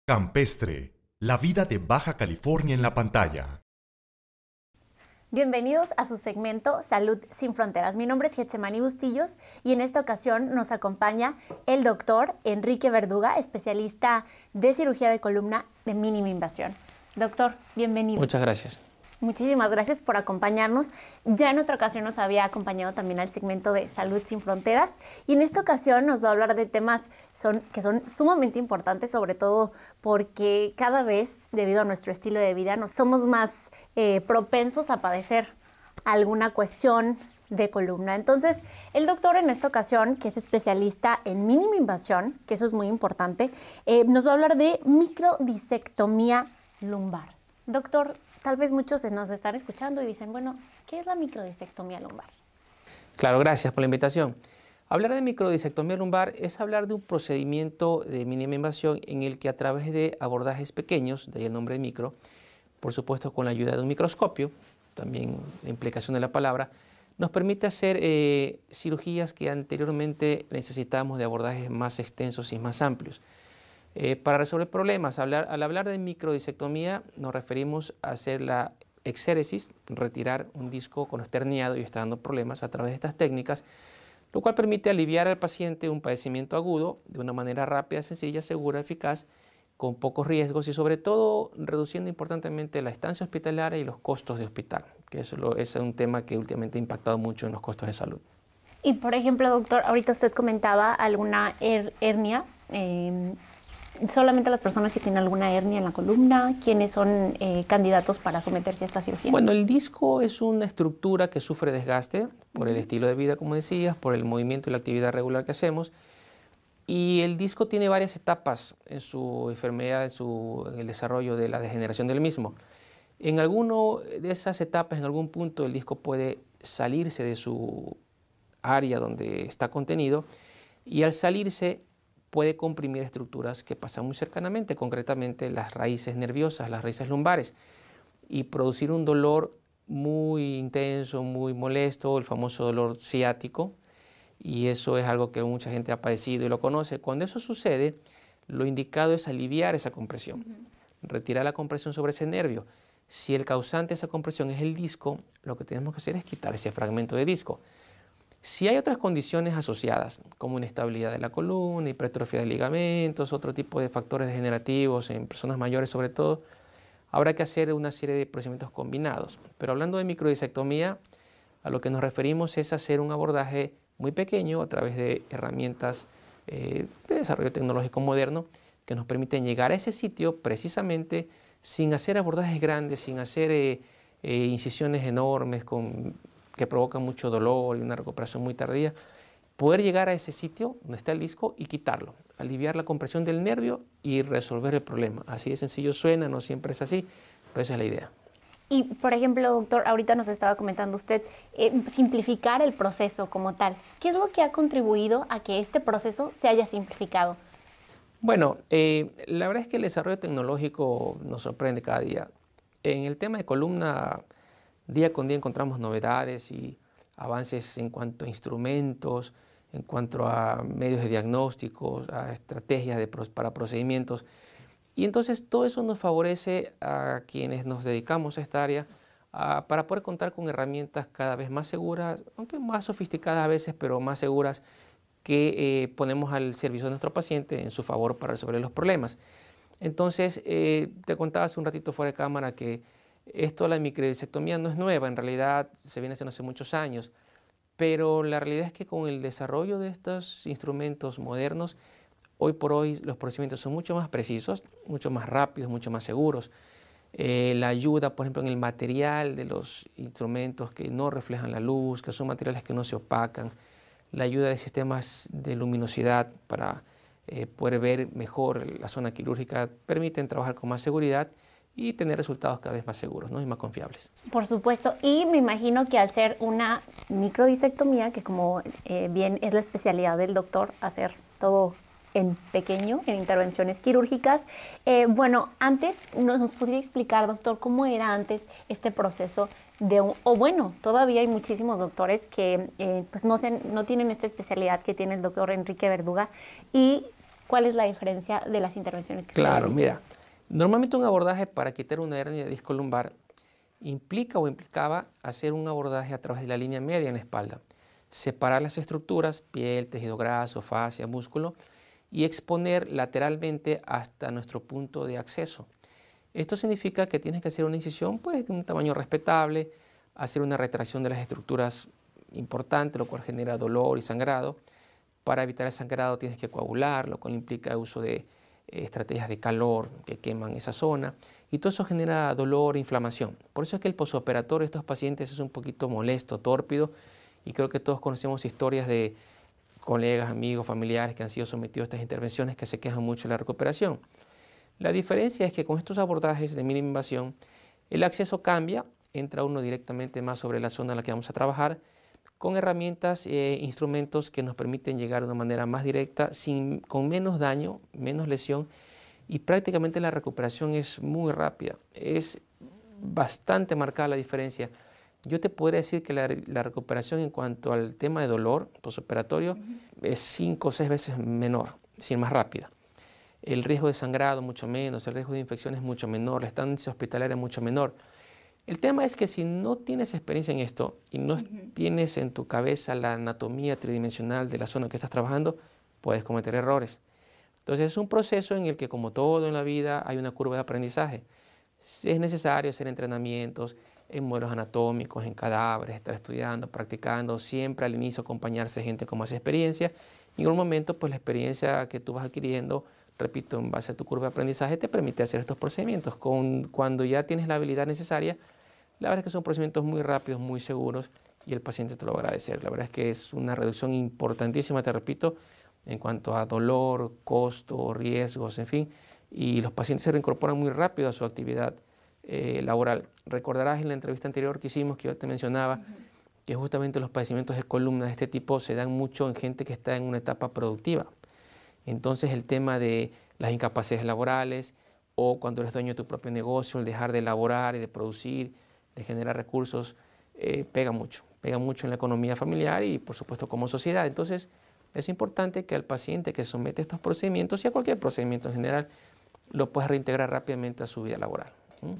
Campestre, la vida de Baja California en la pantalla. Bienvenidos a su segmento Salud sin Fronteras. Mi nombre es Getsemani Bustillos y en esta ocasión nos acompaña el doctor Enrique Verduga, especialista de cirugía de columna de mínima invasión. Doctor, bienvenido. Muchas gracias. Muchísimas gracias por acompañarnos. Ya en otra ocasión nos había acompañado también al segmento de Salud sin Fronteras y en esta ocasión nos va a hablar de temas que son sumamente importantes, sobre todo porque cada vez, debido a nuestro estilo de vida, somos más propensos a padecer alguna cuestión de columna. Entonces, el doctor en esta ocasión, que es especialista en mínima invasión, que eso es muy importante, nos va a hablar de microdisectomía lumbar. Doctor, tal vez muchos nos están escuchando y dicen, bueno, ¿qué es la microdisectomía lumbar? Claro, gracias por la invitación. Hablar de microdisectomía lumbar es hablar de un procedimiento de mínima invasión en el que a través de abordajes pequeños, de ahí el nombre de micro, por supuesto con la ayuda de un microscopio, también la implicación de la palabra, nos permite hacer cirugías que anteriormente necesitábamos de abordajes más extensos y más amplios. Para resolver problemas, al hablar de microdisectomía nos referimos a hacer la exéresis, retirar un disco con herniado y está dando problemas a través de estas técnicas, lo cual permite aliviar al paciente un padecimiento agudo de una manera rápida, sencilla, segura, eficaz, con pocos riesgos y sobre todo reduciendo importantemente la estancia hospitalaria y los costos de hospital, que eso es un tema que últimamente ha impactado mucho en los costos de salud. Y por ejemplo, doctor, ahorita usted comentaba alguna hernia. Solamente las personas que tienen alguna hernia en la columna, ¿quiénes son candidatos para someterse a esta cirugía? Bueno, el disco es una estructura que sufre desgaste por el estilo de vida, como decías, por el movimiento y la actividad regular que hacemos. Y el disco tiene varias etapas en su enfermedad, en el desarrollo de la degeneración del mismo. En alguna de esas etapas, en algún punto, el disco puede salirse de su área donde está contenido y al salirse puede comprimir estructuras que pasan muy cercanamente, concretamente las raíces nerviosas, las raíces lumbares, y producir un dolor muy intenso, muy molesto, el famoso dolor ciático, y eso es algo que mucha gente ha padecido y lo conoce. Cuando eso sucede, lo indicado es aliviar esa compresión, retirar la compresión sobre ese nervio. Si el causante de esa compresión es el disco, lo que tenemos que hacer es quitar ese fragmento de disco. Si hay otras condiciones asociadas, como inestabilidad de la columna, hipertrofia de ligamentos, otro tipo de factores degenerativos en personas mayores sobre todo, habrá que hacer una serie de procedimientos combinados. Pero hablando de microdisectomía, a lo que nos referimos es hacer un abordaje muy pequeño a través de herramientas de desarrollo tecnológico moderno que nos permiten llegar a ese sitio precisamente sin hacer abordajes grandes, sin hacer incisiones enormes que provocan mucho dolor y una recuperación muy tardía, poder llegar a ese sitio donde está el disco y quitarlo, aliviar la compresión del nervio y resolver el problema. Así de sencillo suena, no siempre es así, pero esa es la idea. Y, por ejemplo, doctor, ahorita nos estaba comentando usted, simplificar el proceso como tal. ¿Qué es lo que ha contribuido a que este proceso se haya simplificado? Bueno, la verdad es que el desarrollo tecnológico nos sorprende cada día. En el tema de columna, día con día encontramos novedades y avances en cuanto a instrumentos, en cuanto a medios de diagnóstico, a estrategias para procedimientos. Y entonces todo eso nos favorece a quienes nos dedicamos a esta área para poder contar con herramientas cada vez más seguras, aunque más sofisticadas a veces, pero más seguras que ponemos al servicio de nuestro paciente en su favor para resolver los problemas. Entonces, te contaba hace un ratito fuera de cámara que esto de la microdisectomía no es nueva, en realidad se viene haciendo hace muchos años, pero la realidad es que con el desarrollo de estos instrumentos modernos, hoy por hoy los procedimientos son mucho más precisos, mucho más rápidos, mucho más seguros. La ayuda, por ejemplo, en el material de los instrumentos que no reflejan la luz, que son materiales que no se opacan, la ayuda de sistemas de luminosidad para poder ver mejor la zona quirúrgica, permiten trabajar con más seguridad y tener resultados cada vez más seguros, ¿no? Y más confiables. Por supuesto, y me imagino que al ser una microdisectomía, que como bien es la especialidad del doctor, hacer todo en pequeño, en intervenciones quirúrgicas. Bueno, antes nos podría explicar, doctor, cómo era antes este proceso todavía hay muchísimos doctores que pues no tienen esta especialidad que tiene el doctor Enrique Verduga y ¿Cuál es la diferencia de las intervenciones que se Claro, realizan? mira, normalmente un abordaje para quitar una hernia de disco lumbar implica o implicaba hacer un abordaje a través de la línea media en la espalda, separar las estructuras, piel, tejido graso, fascia, músculo, y exponer lateralmente hasta nuestro punto de acceso. Esto significa que tienes que hacer una incisión pues, de un tamaño respetable, hacer una retracción de las estructuras importante, lo cual genera dolor y sangrado. Para evitar el sangrado tienes que coagular, lo cual implica el uso de estrategias de calor que queman esa zona, y todo eso genera dolor e inflamación. Por eso es que el posoperatorio de estos pacientes es un poquito molesto, tórpido, y creo que todos conocemos historias de colegas, amigos, familiares que han sido sometidos a estas intervenciones que se quejan mucho de la recuperación. La diferencia es que con estos abordajes de mínima invasión, el acceso cambia, entra uno directamente más sobre la zona en la que vamos a trabajar, con herramientas e instrumentos que nos permiten llegar de una manera más directa, con menos daño, menos lesión, y prácticamente la recuperación es muy rápida. Es bastante marcada la diferencia. Yo te podría decir que la recuperación en cuanto al tema de dolor postoperatorio es 5 o 6 veces menor, es decir, más rápida. El riesgo de sangrado mucho menos, el riesgo de infección es mucho menor, la estancia hospitalaria es mucho menor. El tema es que si no tienes experiencia en esto y no tienes en tu cabeza la anatomía tridimensional de la zona que estás trabajando, puedes cometer errores. Entonces es un proceso en el que, como todo en la vida, hay una curva de aprendizaje. Es necesario hacer entrenamientos en modelos anatómicos, en cadáveres, estar estudiando, practicando, siempre al inicio acompañarse de gente con más experiencia. Y en un momento, pues la experiencia que tú vas adquiriendo, repito, en base a tu curva de aprendizaje, te permite hacer estos procedimientos. Cuando ya tienes la habilidad necesaria, la verdad es que son procedimientos muy rápidos, muy seguros, y el paciente te lo va a agradecer. La verdad es que es una reducción importantísima, te repito, en cuanto a dolor, costo, riesgos, en fin, y los pacientes se reincorporan muy rápido a su actividad laboral. Recordarás en la entrevista anterior que hicimos, que yo te mencionaba, que justamente los padecimientos de columna de este tipo se dan mucho en gente que está en una etapa productiva. Entonces el tema de las incapacidades laborales, o cuando eres dueño de tu propio negocio, el dejar de elaborar y de producir, de generar recursos, pega mucho en la economía familiar y por supuesto como sociedad. Entonces es importante que al paciente que somete estos procedimientos, y a cualquier procedimiento en general, lo pueda reintegrar rápidamente a su vida laboral.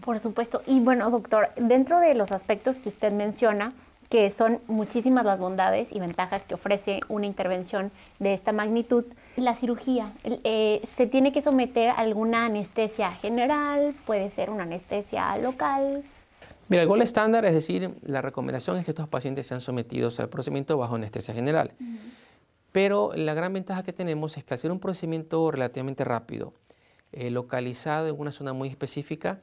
Por supuesto. Y bueno, doctor, dentro de los aspectos que usted menciona, que son muchísimas las bondades y ventajas que ofrece una intervención de esta magnitud, la cirugía, ¿se tiene que someter a alguna anestesia general? ¿Puede ser una anestesia local? Mira, el gold estándar, es decir, la recomendación es que estos pacientes sean sometidos al procedimiento bajo anestesia general. Pero la gran ventaja que tenemos es que al ser un procedimiento relativamente rápido, localizado en una zona muy específica,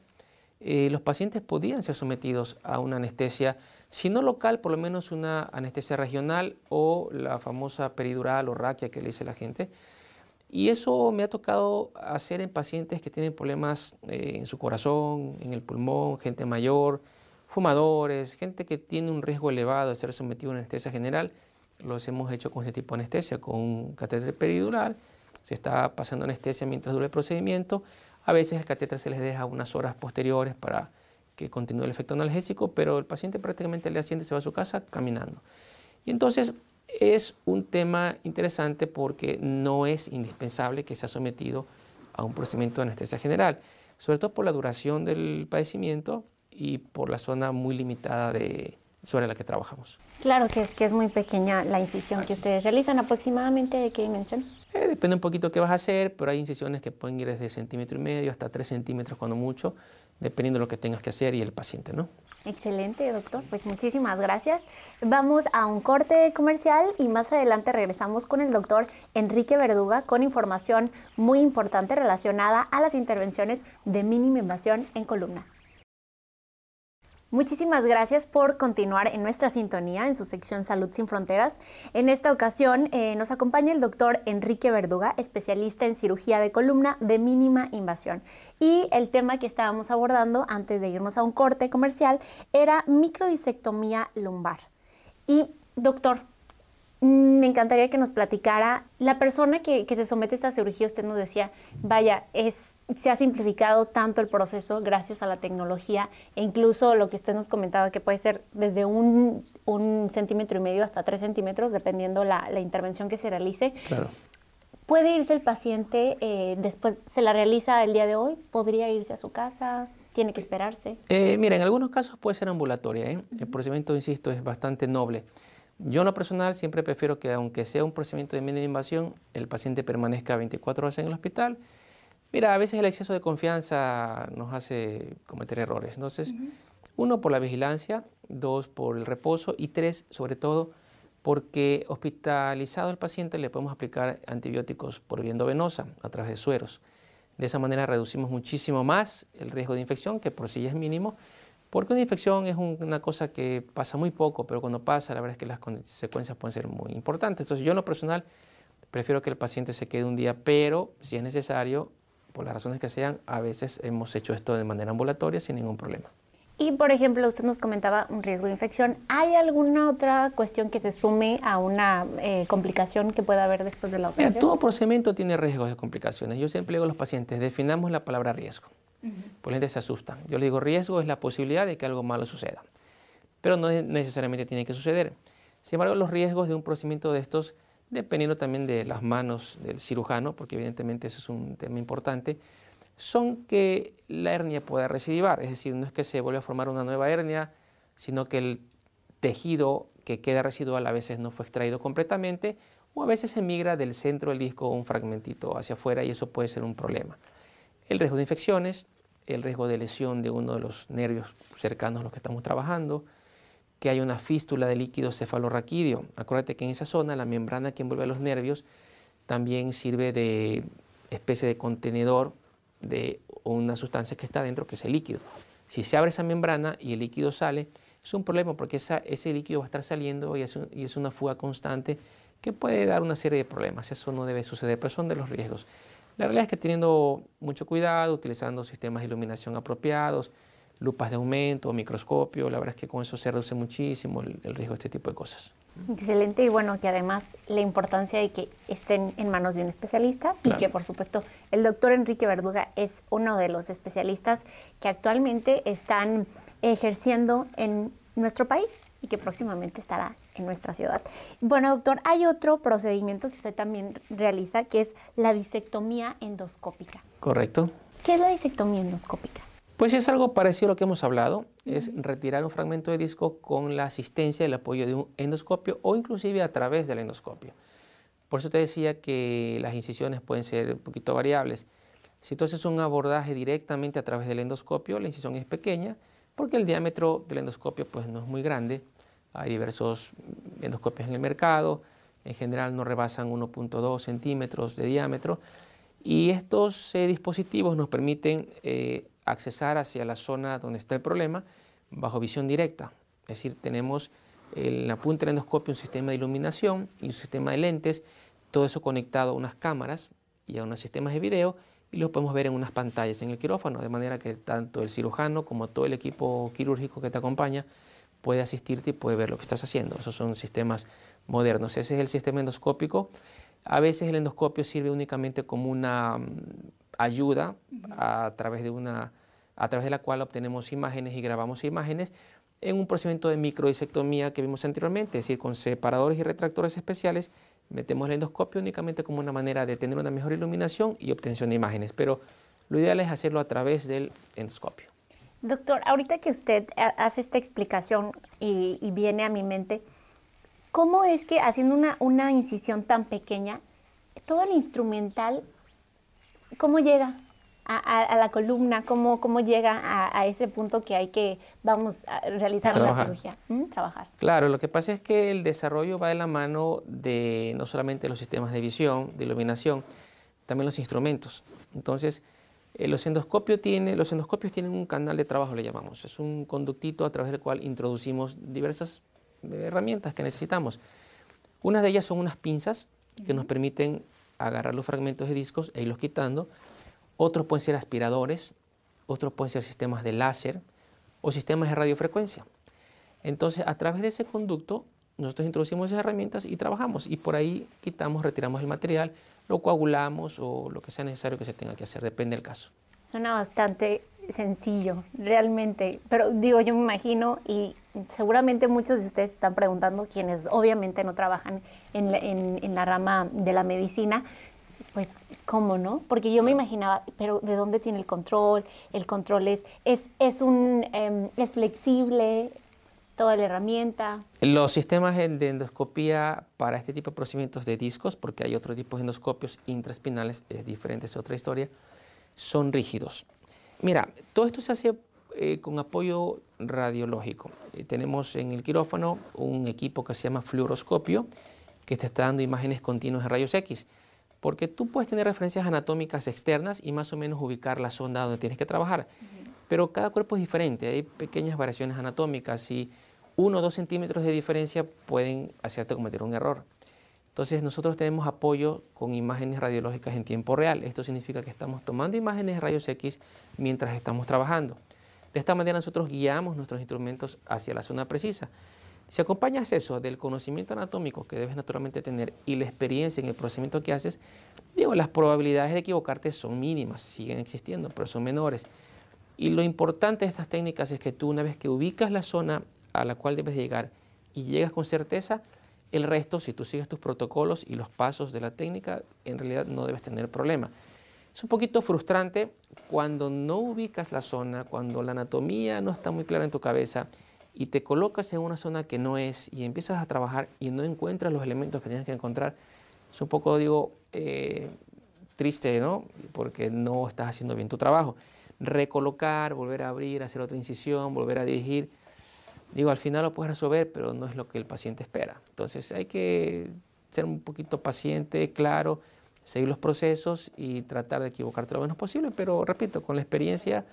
los pacientes podían ser sometidos a una anestesia, si no local, por lo menos una anestesia regional o la famosa peridural o raquia que le dice la gente. Y eso me ha tocado hacer en pacientes que tienen problemas en su corazón, en el pulmón, gente mayor, fumadores, gente que tiene un riesgo elevado de ser sometido a una anestesia general. Los hemos hecho con este tipo de anestesia, con un catéter peridural. Se está pasando anestesia mientras dura el procedimiento. A veces el catéter se les deja unas horas posteriores para que continúe el efecto analgésico, pero el paciente prácticamente al día siguiente se va a su casa caminando. Y entonces es un tema interesante porque no es indispensable que sea sometido a un procedimiento de anestesia general, sobre todo por la duración del padecimiento y por la zona muy limitada sobre la que trabajamos. Claro que es muy pequeña la incisión que ustedes realizan. ¿Aproximadamente de qué dimensión? Depende un poquito qué vas a hacer, pero hay incisiones que pueden ir desde 1,5 cm hasta 3 centímetros cuando mucho, dependiendo de lo que tengas que hacer y el paciente, ¿no? Excelente, doctor. Pues muchísimas gracias. Vamos a un corte comercial y más adelante regresamos con el doctor Enrique Verduga con información muy importante relacionada a las intervenciones de mínima invasión en columna. Muchísimas gracias por continuar en nuestra sintonía en su sección Salud Sin Fronteras. En esta ocasión nos acompaña el doctor Enrique Verduga, especialista en cirugía de columna de mínima invasión. Y el tema que estábamos abordando antes de irnos a un corte comercial era microdisectomía lumbar. Y doctor, me encantaría que nos platicara, la persona que se somete a esta cirugía, usted nos decía, vaya, se ha simplificado tanto el proceso gracias a la tecnología e incluso lo que usted nos comentaba que puede ser desde 1,5 centímetros hasta 3 centímetros dependiendo la intervención que se realice. Claro. ¿Puede irse el paciente después, se la realiza el día de hoy? ¿Podría irse a su casa? ¿Tiene que esperarse? Mira, en algunos casos puede ser ambulatoria, ¿eh? El procedimiento, insisto, es bastante noble. Yo en lo personal siempre prefiero que, aunque sea un procedimiento de mínima invasión, el paciente permanezca 24 horas en el hospital. Mira, a veces el exceso de confianza nos hace cometer errores. Entonces, uno, por la vigilancia; dos, por el reposo; y tres, sobre todo, porque hospitalizado el paciente le podemos aplicar antibióticos por vía endovenosa a través de sueros. De esa manera reducimos muchísimo más el riesgo de infección, que por sí ya es mínimo, porque una infección es una cosa que pasa muy poco, pero cuando pasa, la verdad es que las consecuencias pueden ser muy importantes. Entonces, yo en lo personal prefiero que el paciente se quede un día, pero si es necesario, por las razones que sean, a veces hemos hecho esto de manera ambulatoria sin ningún problema. Y, por ejemplo, usted nos comentaba un riesgo de infección. ¿Hay alguna otra cuestión que se sume a una complicación que pueda haber después de la operación? Mira, todo procedimiento tiene riesgos de complicaciones. Yo siempre digo a los pacientes, definamos la palabra riesgo. Pues la gente se asusta. Yo le digo, riesgo es la posibilidad de que algo malo suceda, pero no necesariamente tiene que suceder. Sin embargo, los riesgos de un procedimiento de estos, dependiendo también de las manos del cirujano, porque evidentemente ese es un tema importante, son que la hernia pueda recidivar. Es decir, no es que se vuelva a formar una nueva hernia, sino que el tejido que queda residual a veces no fue extraído completamente, o a veces se migra del centro del disco un fragmentito hacia afuera, y eso puede ser un problema. El riesgo de infecciones, el riesgo de lesión de uno de los nervios cercanos a los que estamos trabajando, que hay una fístula de líquido cefalorraquídeo. Acuérdate que en esa zona la membrana que envuelve a los nervios también sirve de especie de contenedor de una sustancia que está dentro, que es el líquido. Si se abre esa membrana y el líquido sale, es un problema, porque ese líquido va a estar saliendo y es una fuga constante que puede dar una serie de problemas. Eso no debe suceder, pero son de los riesgos. La realidad es que teniendo mucho cuidado, utilizando sistemas de iluminación apropiados, lupas de aumento, microscopio, la verdad es que con eso se reduce muchísimo el riesgo de este tipo de cosas. Excelente, y bueno, que además la importancia de que estén en manos de un especialista, claro, y que por supuesto el doctor Enrique Verduga es uno de los especialistas que actualmente están ejerciendo en nuestro país y que próximamente estará en nuestra ciudad. Bueno, doctor, hay otro procedimiento que usted también realiza, que es la disectomía endoscópica. Correcto. ¿Qué es la disectomía endoscópica? Pues es algo parecido a lo que hemos hablado, es retirar un fragmento de disco con la asistencia y el apoyo de un endoscopio, o inclusive a través del endoscopio. Por eso te decía que las incisiones pueden ser un poquito variables. Si tú haces un abordaje directamente a través del endoscopio, la incisión es pequeña, porque el diámetro del endoscopio pues no es muy grande. Hay diversos endoscopios en el mercado, en general no rebasan 1.2 centímetros de diámetro, y estos dispositivos nos permiten accesar hacia la zona donde está el problema bajo visión directa. Es decir, tenemos en la punta del endoscopio un sistema de iluminación y un sistema de lentes, todo eso conectado a unas cámaras y a unos sistemas de video, y lo podemos ver en unas pantallas en el quirófano, de manera que tanto el cirujano como todo el equipo quirúrgico que te acompaña puede asistirte y puede ver lo que estás haciendo. Esos son sistemas modernos. Ese es el sistema endoscópico. A veces el endoscopio sirve únicamente como una ayuda a través de la cual obtenemos imágenes y grabamos imágenes en un procedimiento de microdisectomía que vimos anteriormente, es decir, con separadores y retractores especiales. Metemos el endoscopio únicamente como una manera de tener una mejor iluminación y obtención de imágenes, pero lo ideal es hacerlo a través del endoscopio. Doctor, ahorita que usted hace esta explicación y viene a mi mente, ¿cómo es que haciendo una incisión tan pequeña, todo el instrumental, cómo llega a la columna, cómo llega a ese punto que hay que, vamos a realizar la cirugía? Trabajar. Claro, lo que pasa es que el desarrollo va de la mano de no solamente los sistemas de visión, de iluminación, también los instrumentos. Entonces, los endoscopios tienen un canal de trabajo, le llamamos. Es un conductito a través del cual introducimos diversas herramientas que necesitamos. Una de ellas son unas pinzas que nos permiten agarrar los fragmentos de discos e irlos quitando. Otros pueden ser aspiradores, otros pueden ser sistemas de láser o sistemas de radiofrecuencia. Entonces, a través de ese conducto, nosotros introducimos esas herramientas y trabajamos, y por ahí retiramos el material, lo coagulamos o lo que sea necesario que se tenga que hacer, depende del caso. Suena bastante sencillo, realmente, pero digo, yo me imagino, y seguramente muchos de ustedes están preguntando, quienes obviamente no trabajan en la rama de la medicina, cómo, ¿no? Porque yo me imaginaba, pero ¿de dónde tiene el control? El control es flexible, toda la herramienta. Los sistemas de endoscopía para este tipo de procedimientos de discos, porque hay otro tipo de endoscopios intraespinales, es diferente, es otra historia, son rígidos. Mira, todo esto se hace con apoyo radiológico. Tenemos en el quirófano un equipo que se llama fluoroscopio, que te está dando imágenes continuas de rayos X, porque tú puedes tener referencias anatómicas externas y más o menos ubicar la zona donde tienes que trabajar. Pero cada cuerpo es diferente, hay pequeñas variaciones anatómicas y 1 o 2 centímetros de diferencia pueden hacerte cometer un error. Entonces nosotros tenemos apoyo con imágenes radiológicas en tiempo real. Esto significa que estamos tomando imágenes de rayos X mientras estamos trabajando. De esta manera nosotros guiamos nuestros instrumentos hacia la zona precisa. Si acompañas eso del conocimiento anatómico que debes naturalmente tener y la experiencia en el procedimiento que haces, digo, las probabilidades de equivocarte son mínimas, siguen existiendo, pero son menores. Y lo importante de estas técnicas es que tú, una vez que ubicas la zona a la cual debes llegar y llegas con certeza, el resto, si tú sigues tus protocolos y los pasos de la técnica, en realidad no debes tener problema. Es un poquito frustrante cuando no ubicas la zona, cuando la anatomía no está muy clara en tu cabeza y te colocas en una zona que no es y empiezas a trabajar y no encuentras los elementos que tienes que encontrar. Es un poco, digo, triste, ¿no? Porque no estás haciendo bien tu trabajo. Recolocar, volver a abrir, hacer otra incisión, volver a dirigir. Digo, al final lo puedes resolver, pero no es lo que el paciente espera. Entonces hay que ser un poquito paciente, claro, seguir los procesos y tratar de equivocarte lo menos posible, pero repito, con la experiencia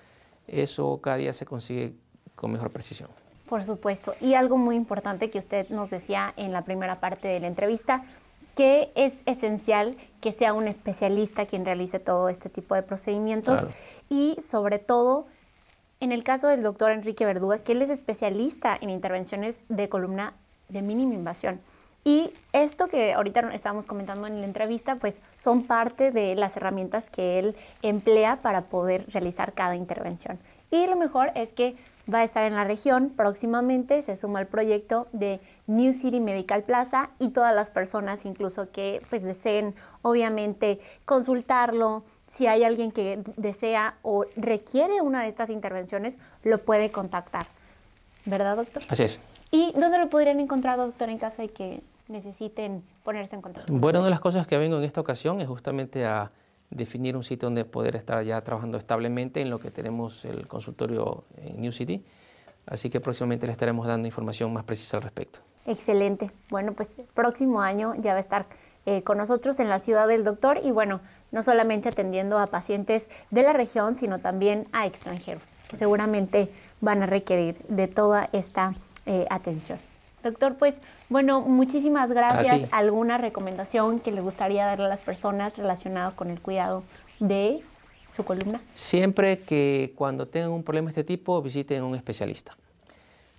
eso cada día se consigue con mejor precisión. Por supuesto. Y algo muy importante que usted nos decía en la primera parte de la entrevista, que es esencial que sea un especialista quien realice todo este tipo de procedimientos. Claro. Y sobre todo, en el caso del doctor Enrique Verduga, que él es especialista en intervenciones de columna de mínima invasión. Y esto que ahorita estábamos comentando en la entrevista, pues son parte de las herramientas que él emplea para poder realizar cada intervención. Y lo mejor es que va a estar en la región próximamente, se suma al proyecto de New City Medical Plaza y todas las personas incluso que pues deseen obviamente consultarlo. Si hay alguien que desea o requiere una de estas intervenciones, lo puede contactar. ¿Verdad, doctor? Así es. ¿Y dónde lo podrían encontrar, doctor, en caso de que necesiten ponerse en contacto? Bueno, una de las cosas que vengo en esta ocasión es justamente a definir un sitio donde poder estar ya trabajando establemente en lo que tenemos el consultorio en New City. Así que próximamente le estaremos dando información más precisa al respecto. Excelente. Bueno, pues el próximo año ya va a estar con nosotros en la ciudad del doctor y bueno, no solamente atendiendo a pacientes de la región, sino también a extranjeros, que seguramente van a requerir de toda esta atención. Doctor, pues, bueno, muchísimas gracias. ¿Alguna recomendación que le gustaría darle a las personas relacionadas con el cuidado de su columna? Siempre que cuando tengan un problema de este tipo, visiten a un especialista.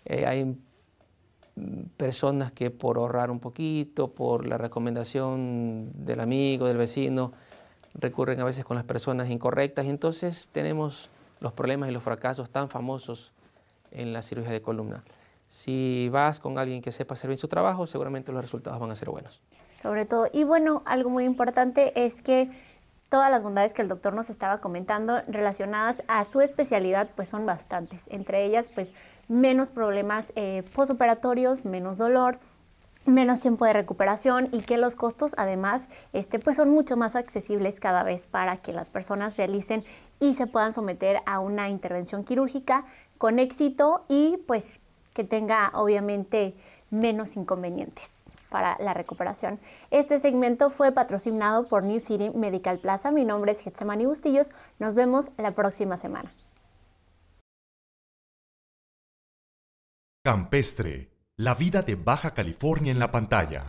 Hay personas que por ahorrar un poquito, por la recomendación del amigo, del vecino, recurren a veces con las personas incorrectas y entonces tenemos los problemas y los fracasos tan famosos en la cirugía de columna. Si vas con alguien que sepa hacer bien su trabajo, seguramente los resultados van a ser buenos. Sobre todo, y bueno, algo muy importante es que todas las bondades que el doctor nos estaba comentando relacionadas a su especialidad, pues son bastantes. Entre ellas, pues menos problemas posoperatorios, menos dolor, menos tiempo de recuperación y que los costos además pues son mucho más accesibles cada vez para que las personas realicen y se puedan someter a una intervención quirúrgica con éxito y pues que tenga obviamente menos inconvenientes para la recuperación. Este segmento fue patrocinado por New City Medical Plaza. Mi nombre es Getsemani Bustillos. Nos vemos la próxima semana. Campestre, la vida de Baja California en la pantalla.